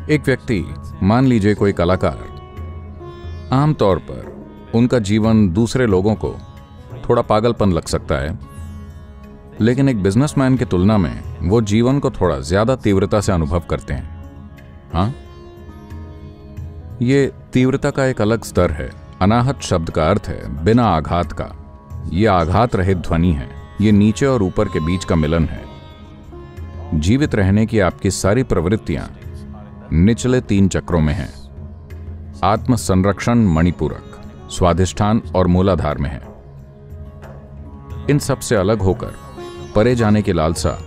एक व्यक्ति, मान लीजिए कोई कलाकार, आमतौर पर उनका जीवन दूसरे लोगों को थोड़ा पागलपन लग सकता है, लेकिन एक बिजनेसमैन की तुलना में वो जीवन को थोड़ा ज्यादा तीव्रता से अनुभव करते हैं। हाँ, ये तीव्रता का एक अलग स्तर है। अनाहत शब्द का अर्थ है बिना आघात का। ये आघात रहित ध्वनि है। ये नीचे और ऊपर के बीच का मिलन है। जीवित रहने की आपकी सारी प्रवृत्तियां निचले 3 चक्रों में हैं। आत्म संरक्षण मणिपूरक, स्वाधिष्ठान और मूलाधार में है। इन सब से अलग होकर परे जाने की लालसा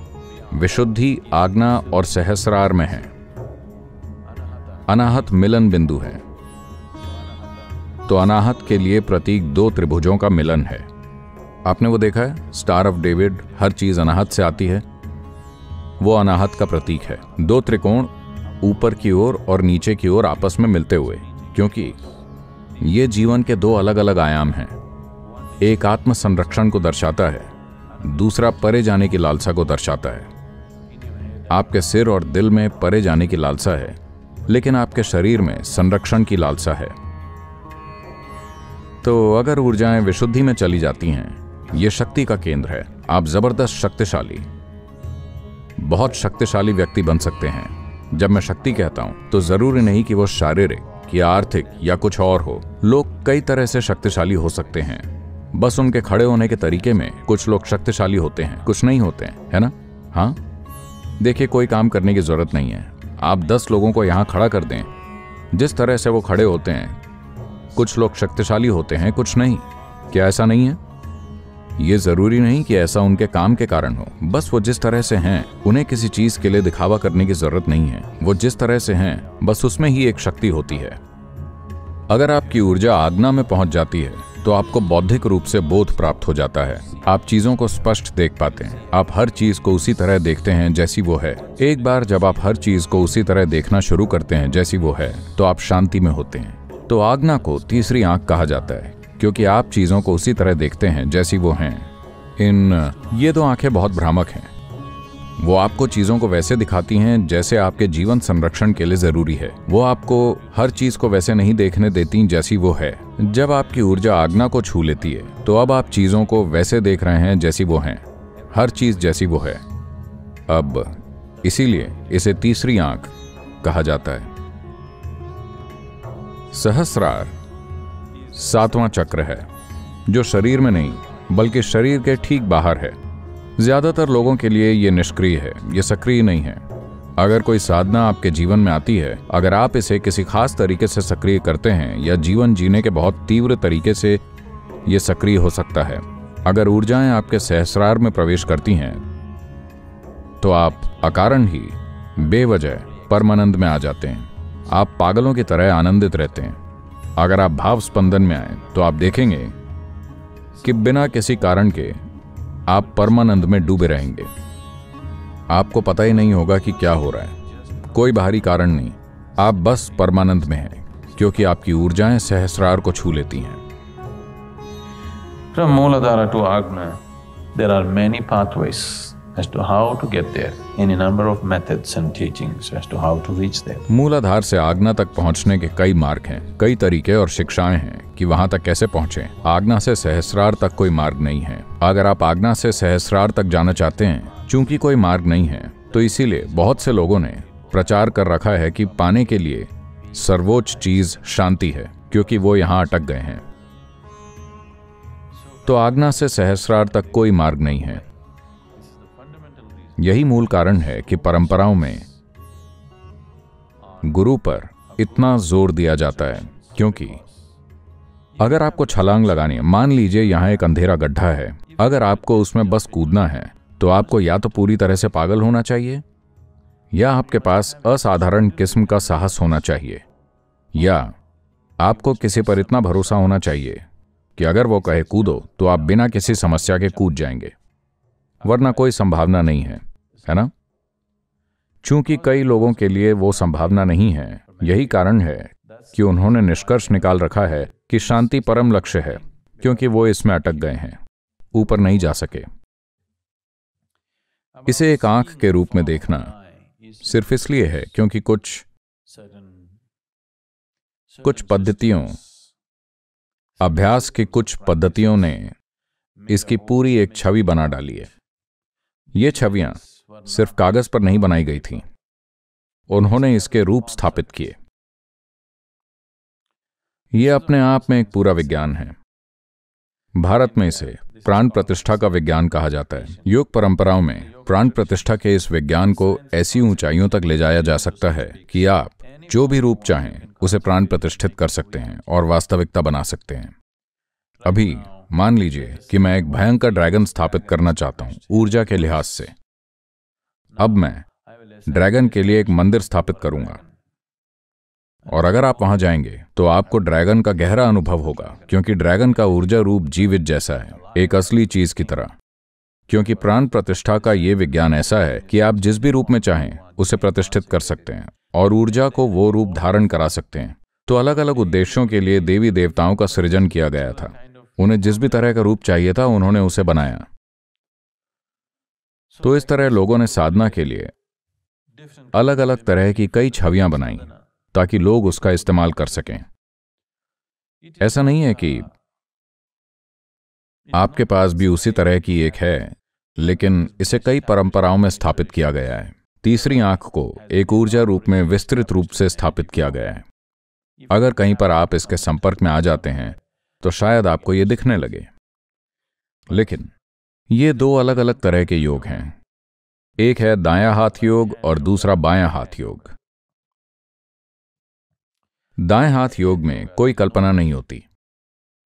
विशुद्धि, आज्ञा और सहस्रार में है। अनाहत मिलन बिंदु है। तो अनाहत के लिए प्रतीक 2 त्रिभुजों का मिलन है। आपने वो देखा है, स्टार ऑफ डेविड, हर चीज अनाहत से आती है। वो अनाहत का प्रतीक है। 2 त्रिकोण ऊपर की ओर और नीचे की ओर आपस में मिलते हुए, क्योंकि ये जीवन के 2 अलग अलग आयाम हैं। एक आत्म संरक्षण को दर्शाता है, दूसरा परे जाने की लालसा को दर्शाता है। आपके सिर और दिल में परे जाने की लालसा है, लेकिन आपके शरीर में संरक्षण की लालसा है। तो अगर ऊर्जाएं विशुद्धि में चली जाती हैं, यह शक्ति का केंद्र है। आप जबरदस्त शक्तिशाली, बहुत शक्तिशाली व्यक्ति बन सकते हैं। जब मैं शक्ति कहता हूं तो जरूरी नहीं कि वो शारीरिक या आर्थिक या कुछ और हो। लोग कई तरह से शक्तिशाली हो सकते हैं, बस उनके खड़े होने के तरीके में कुछ लोग शक्तिशाली होते हैं, कुछ नहीं होते हैं, है ना? हाँ, देखिए, कोई काम करने की जरूरत नहीं है। आप 10 लोगों को यहां खड़ा कर दें, जिस तरह से वो खड़े होते हैं, कुछ लोग शक्तिशाली होते हैं, कुछ नहीं। क्या ऐसा नहीं है? ये जरूरी नहीं कि ऐसा उनके काम के कारण हो। बस वो जिस तरह से हैं, उन्हें किसी चीज के लिए दिखावा करने की जरूरत नहीं है। वो जिस तरह से हैं, बस उसमें ही एक शक्ति होती है। अगर आपकी ऊर्जा आज्ञा में पहुंच जाती है तो आपको बौद्धिक रूप से बोध प्राप्त हो जाता है। आप चीजों को स्पष्ट देख पाते हैं। आप हर चीज को उसी तरह देखते हैं जैसी वो है। एक बार जब आप हर चीज को उसी तरह देखना शुरू करते हैं जैसी वो है, तो आप शांति में होते हैं। तो आज्ञा को तीसरी आंख कहा जाता है, क्योंकि आप चीजों को उसी तरह देखते हैं जैसी वो हैं। ये 2 आंखें बहुत भ्रामक हैं। वो आपको चीजों को वैसे दिखाती हैं जैसे आपके जीवन संरक्षण के लिए जरूरी है। वो आपको हर चीज को वैसे नहीं देखने देती जैसी वो है। जब आपकी ऊर्जा आज्ञा को छू लेती है, तो अब आप चीजों को वैसे देख रहे हैं जैसी वो हैं, हर चीज जैसी वो है। अब इसीलिए इसे तीसरी आंख कहा जाता है। सहस्रार 7वां चक्र है, जो शरीर में नहीं बल्कि शरीर के ठीक बाहर है। ज्यादातर लोगों के लिए ये निष्क्रिय है, ये सक्रिय नहीं है। अगर कोई साधना आपके जीवन में आती है, अगर आप इसे किसी खास तरीके से सक्रिय करते हैं, या जीवन जीने के बहुत तीव्र तरीके से ये सक्रिय हो सकता है। अगर ऊर्जाएं आपके सहस्रार में प्रवेश करती हैं, तो आप अकारण ही बेवजह परमानंद में आ जाते हैं। आप पागलों की तरह आनंदित रहते हैं। अगर आप भाव स्पंदन में आए, तो आप देखेंगे कि बिना किसी कारण के आप परमानंद में डूबे रहेंगे। आपको पता ही नहीं होगा कि क्या हो रहा है। कोई बाहरी कारण नहीं, आप बस परमानंद में हैं, क्योंकि आपकी ऊर्जाएं सहस्रार को छू लेती हैं। From Mooladhara to Agna, there are many pathways as to how to get there, any number of methods and teachings as to how to reach there. मूलाधार से आज्ञा तक पहुंचने के कई मार्ग हैं, कई तरीके और शिक्षाएं हैं कि वहां तक कैसे पहुंचें। आज्ञा से सहस्रार तक कोई मार्ग नहीं है। अगर आप आज्ञा से सहस्रार तक जाना चाहते हैं, चूंकि कोई मार्ग नहीं है, तो इसीलिए बहुत से लोगों ने प्रचार कर रखा है कि पाने के लिए सर्वोच्च चीज शांति है, क्योंकि वो यहां अटक गए हैं। तो आज्ञा से सहस्रार तक कोई मार्ग नहीं है। यही मूल कारण है कि परंपराओं में गुरु पर इतना जोर दिया जाता है, क्योंकि अगर आपको छलांग लगानी है, मान लीजिए यहां एक अंधेरा गड्ढा है, अगर आपको उसमें बस कूदना है, तो आपको या तो पूरी तरह से पागल होना चाहिए, या आपके पास असाधारण किस्म का साहस होना चाहिए, या आपको किसी पर इतना भरोसा होना चाहिए कि अगर वो कहे कूदो, तो आप बिना किसी समस्या के कूद जाएंगे, वरना कोई संभावना नहीं है ना? चूंकि कई लोगों के लिए वो संभावना नहीं है, यही कारण है कि उन्होंने निष्कर्ष निकाल रखा है कि शांति परम लक्ष्य है, क्योंकि वो इसमें अटक गए हैं, ऊपर नहीं जा सके। इसे एक आंख के रूप में देखना सिर्फ इसलिए है क्योंकि कुछ कुछ पद्धतियों, अभ्यास की कुछ पद्धतियों ने इसकी पूरी एक छवि बना डाली है। ये छवियां सिर्फ कागज पर नहीं बनाई गई थीं, उन्होंने इसके रूप स्थापित किए। यह अपने आप में एक पूरा विज्ञान है। भारत में इसे प्राण प्रतिष्ठा का विज्ञान कहा जाता है। योग परंपराओं में प्राण प्रतिष्ठा के इस विज्ञान को ऐसी ऊंचाइयों तक ले जाया जा सकता है कि आप जो भी रूप चाहें उसे प्राण प्रतिष्ठित कर सकते हैं और वास्तविकता बना सकते हैं। अभी मान लीजिए कि मैं एक भयंकर ड्रैगन स्थापित करना चाहता हूं ऊर्जा के लिहाज से। अब मैं ड्रैगन के लिए एक मंदिर स्थापित करूंगा, और अगर आप वहां जाएंगे तो आपको ड्रैगन का गहरा अनुभव होगा, क्योंकि ड्रैगन का ऊर्जा रूप जीवित जैसा है, एक असली चीज की तरह। क्योंकि प्राण प्रतिष्ठा का यह विज्ञान ऐसा है कि आप जिस भी रूप में चाहें उसे प्रतिष्ठित कर सकते हैं और ऊर्जा को वो रूप धारण करा सकते हैं। तो अलग अलग उद्देश्यों के लिए देवी देवताओं का सृजन किया गया था। उन्हें जिस भी तरह का रूप चाहिए था उन्होंने उसे बनाया। तो इस तरह लोगों ने साधना के लिए अलग अलग तरह की कई छवियां बनाई ताकि लोग उसका इस्तेमाल कर सकें। ऐसा नहीं है कि आपके पास भी उसी तरह की एक है, लेकिन इसे कई परंपराओं में स्थापित किया गया है। तीसरी आंख को एक ऊर्जा रूप में विस्तृत रूप से स्थापित किया गया है। अगर कहीं पर आप इसके संपर्क में आ जाते हैं तो शायद आपको यह दिखने लगे। लेकिन ये दो अलग अलग तरह के योग हैं। एक है दायां हाथ योग और दूसरा बायां हाथ योग। दाएं हाथ योग में कोई कल्पना नहीं होती।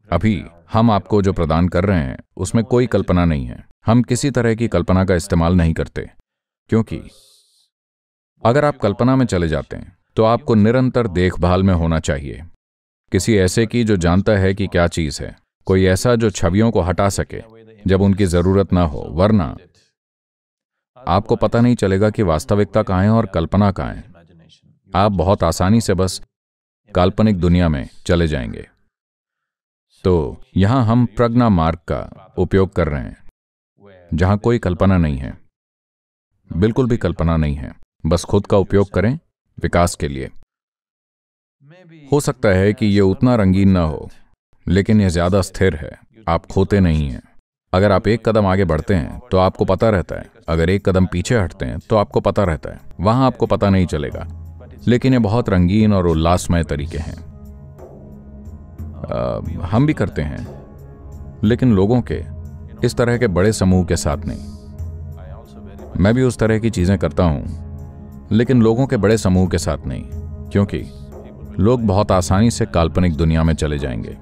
अभी हम आपको जो प्रदान कर रहे हैं उसमें कोई कल्पना नहीं है। हम किसी तरह की कल्पना का इस्तेमाल नहीं करते, क्योंकि अगर आप कल्पना में चले जाते हैं तो आपको निरंतर देखभाल में होना चाहिए, किसी ऐसे की जो जानता है कि क्या चीज है, कोई ऐसा जो छवियों को हटा सके जब उनकी जरूरत ना हो, वरना आपको पता नहीं चलेगा कि वास्तविकता कहाँ है और कल्पना कहाँ है। आप बहुत आसानी से बस काल्पनिक दुनिया में चले जाएंगे। तो यहां हम प्रज्ञा मार्ग का उपयोग कर रहे हैं, जहां कोई कल्पना नहीं है, बिल्कुल भी कल्पना नहीं है। बस खुद का उपयोग करें विकास के लिए। हो सकता है कि यह उतना रंगीन ना हो, लेकिन यह ज्यादा स्थिर है। आप खोते नहीं हैं। अगर आप एक कदम आगे बढ़ते हैं तो आपको पता रहता है, अगर एक कदम पीछे हटते हैं तो आपको पता रहता है। वहां आपको पता नहीं चलेगा, लेकिन ये बहुत रंगीन और उल्लासमय तरीके हैं। हम भी करते हैं, लेकिन लोगों के इस तरह के बड़े समूह के साथ नहीं। मैं भी उस तरह की चीजें करता हूं, लेकिन लोगों के बड़े समूह के साथ नहीं, क्योंकि लोग बहुत आसानी से काल्पनिक दुनिया में चले जाएंगे।